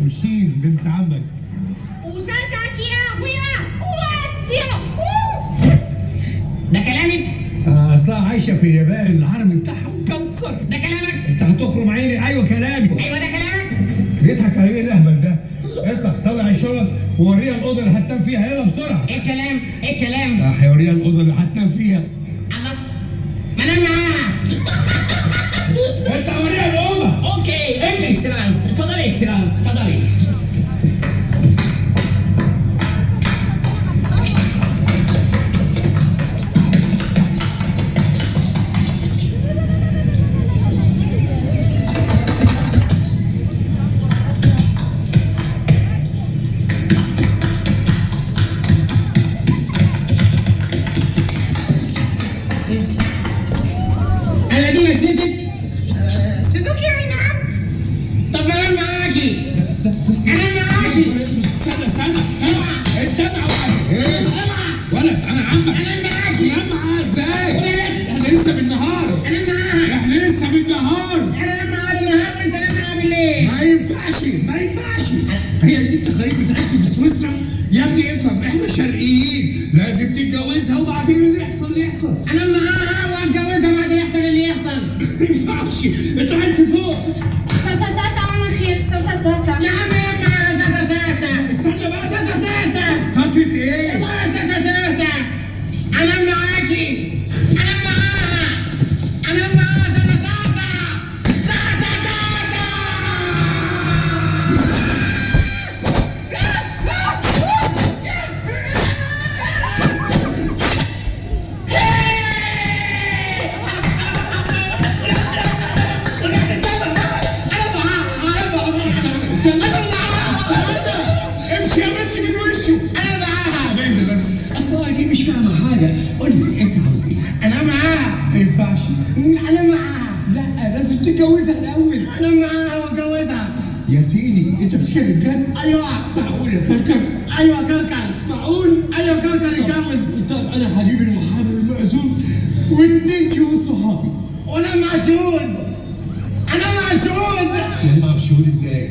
وشين بنت عمك. ده كلامك؟ اصلها عايشه في اليابان، العربي بتاعها مكسر. ده كلامك؟ انت هتخرم عيني. ايوه كلامي. ايوه ده كلامك؟ بيضحك على ايه الاهبل ده؟ افتح طلع الشنط ووريها الاوضه اللي هتنام فيها. يلا بسرعه. ايه الكلام؟ ايه الكلام؟ هيوريها الاوضه اللي هتنام فيها. الله، ما انا معاها. انت وريها الاوضه. اوكي اكسلانس، اتفضلي اكسلانس، اتفضلي. الذي يسندك سوزوكي عناب. طب انا معاكي، انا معاكي. استنى ولد انا عمك. انا معاكي. انا معاها ازاي؟ ولد. احنا لسه بالنهار. انا معاها. احنا لسه بالنهار. انا معاها بالنهار وانت معاها بالليل. ما ينفعش. هي دي التقاليد بتاعتكم في سويسرا؟ يا ابني افهم، احنا شرقيين، لازم تتجوزها وبعدين اللي يحصل. انا معاها واتجوزها بعد يحصل اللي يحصل. ما ينفعش. اطلع انت فوق. يا عم يا معاها ساسا. استنى بقى. ساسا. ساسة ايه؟ ساسا. انا معاكي. انا معاها ساسا. امشي يا بنت من وشه. انا معاها. ايه ده بس؟ اصلا دي مش فاهمه حاجه. قول لي انت عاوز ايه؟ انا معاها. ما ينفعش. انا معاها. لا لازم تتجوزها الاول. انا معاها واتجوزها. يا سيدي انت بتتكلم جد؟ ايوه. معقول يا كركر؟ ايوه كركر. معقول؟ ايوه كركر اتجوز. طب انا هجيب المحامي المأذون واتنين شهود صحابي. وانا مشهود. ما شهود ازاي؟